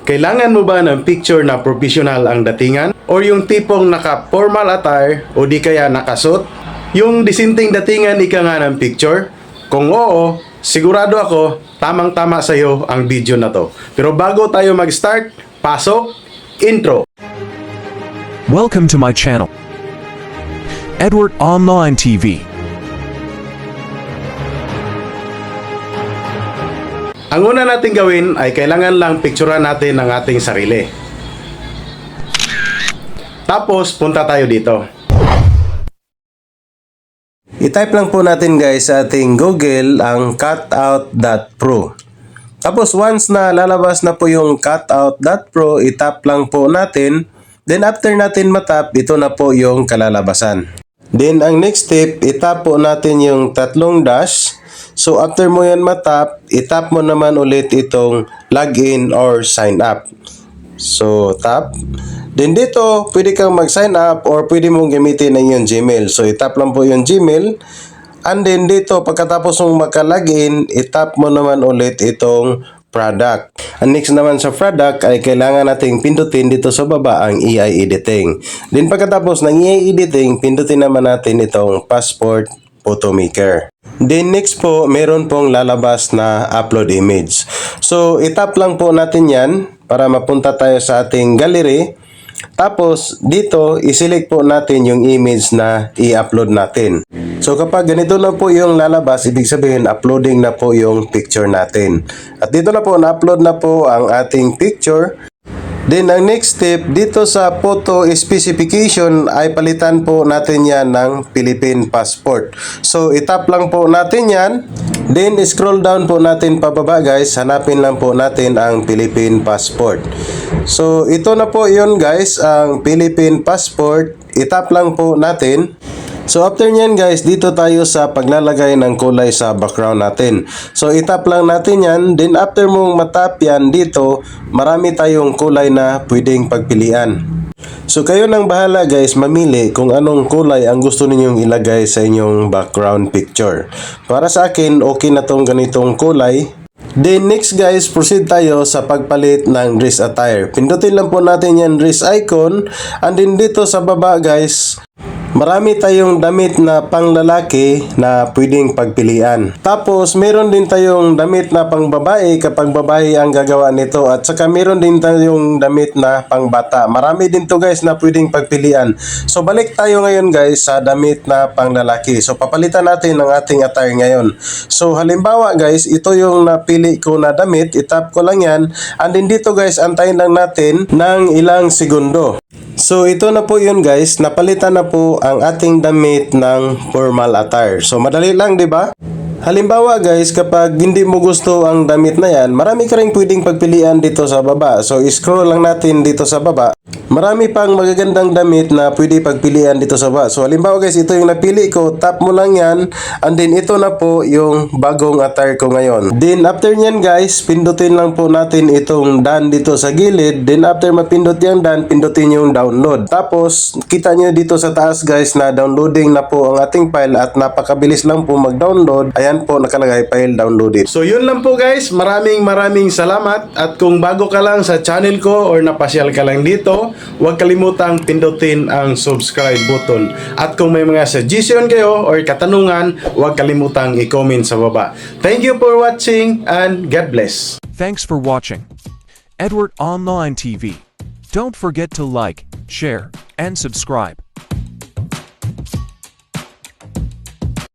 Kailangan mo ba ng picture na professional ang datingan? O yung tipong naka-formal attire o di kaya nakasuot? Yung disenteng datingan ika nga ng picture? Kung oo, sigurado ako tamang-tama sa iyo ang video na to. Pero bago tayo mag-start, pasok, intro! Welcome to my channel, Edward Online TV. Ang una natin gawin ay kailangan lang picturean natin ang ating sarili. Tapos, punta tayo dito. I-type lang po natin guys sa ating Google ang cutout.pro. Tapos once na lalabas na po yung cutout.pro, i-tap lang po natin. Then after natin matap, ito na po yung kalalabasan. Then ang next step, i-tap po natin yung tatlong dash. So after mo yan matap, i-tap mo naman ulit itong login or sign up. So tap. Then dito, pwede kang mag-sign up or pwede mong gamitin ang yung Gmail. So i-tap lang po yung Gmail. And then dito, pagkatapos mong maka-login, i-tap mo naman ulit itong product. And next naman sa product ay kailangan nating pindutin dito sa baba ang AI editing. Then pagkatapos ng AI editing, pindutin naman natin itong passport photo maker. Then next po, meron pong lalabas na upload image. So itap lang po natin yan para mapunta tayo sa ating gallery. Tapos dito, iselect po natin yung image na i-upload natin. So kapag ganito na po yung lalabas, ibig sabihin uploading na po yung picture natin. At dito na po, na-upload na po ang ating picture. Then ang next step, dito sa photo specification ay palitan po natin yan ng Philippine passport. So itap lang po natin yan. Then scroll down po natin pababa guys. Hanapin lang po natin ang Philippine passport. So ito na po yun guys, ang Philippine passport. Itap lang po natin. So after nyan guys, dito tayo sa paglalagay ng kulay sa background natin. So itap lang natin yan. Then after mong matap yan dito, marami tayong kulay na pwedeng pagpilian. So kayo nang bahala guys mamili kung anong kulay ang gusto ninyong ilagay sa inyong background picture. Para sa akin, okay na tong ganitong kulay. Then next guys, proceed tayo sa pagpalit ng dress attire. Pindutin lang po natin yan dress icon. And then dito sa baba guys, marami tayong damit na panglalaki na pwedeng pagpilian. Tapos meron din tayong damit na pangbabae kapag babae ang gagawa nito. At saka meron din tayong damit na pangbata. Marami din to guys na pwedeng pagpilian. So balik tayo ngayon guys sa damit na panglalaki. So papalitan natin ang ating attire ngayon. So halimbawa guys, ito yung napili ko na damit. Itap ko lang yan. And then dito guys, antayin lang natin ng ilang segundo. So ito na po yun guys, napalitan na po ang ating damit ng formal attire. So madali lang, 'di ba? Halimbawa guys, kapag hindi mo gusto ang damit na yan, marami ka ring pwedeng pagpilian dito sa baba. So scroll lang natin dito sa baba. Marami pang magagandang damit na pwede pagpilian dito sa baba. So halimbawa guys, ito yung napili ko, tap mo lang yan. And then ito na po yung bagong attire ko ngayon. Then after nyan guys, pindutin lang po natin itong done dito sa gilid. Then after mapindot yung done, pindutin yung download. Tapos kita nyo dito sa taas guys na downloading na po ang ating file at napakabilis lang po mag-download. Ayan po nakalagay file downloaded. So yun lang po guys, maraming salamat. At kung bago ka lang sa channel ko or napasyal ka lang dito, huwag kalimutang pindutin ang subscribe button. At kung may mga suggestion kayo or katanungan, huwag kalimutang i-comment sa baba. Thank you for watching and God bless. Thanks for watching, Edward Online TV. Don't forget to like, share, and subscribe.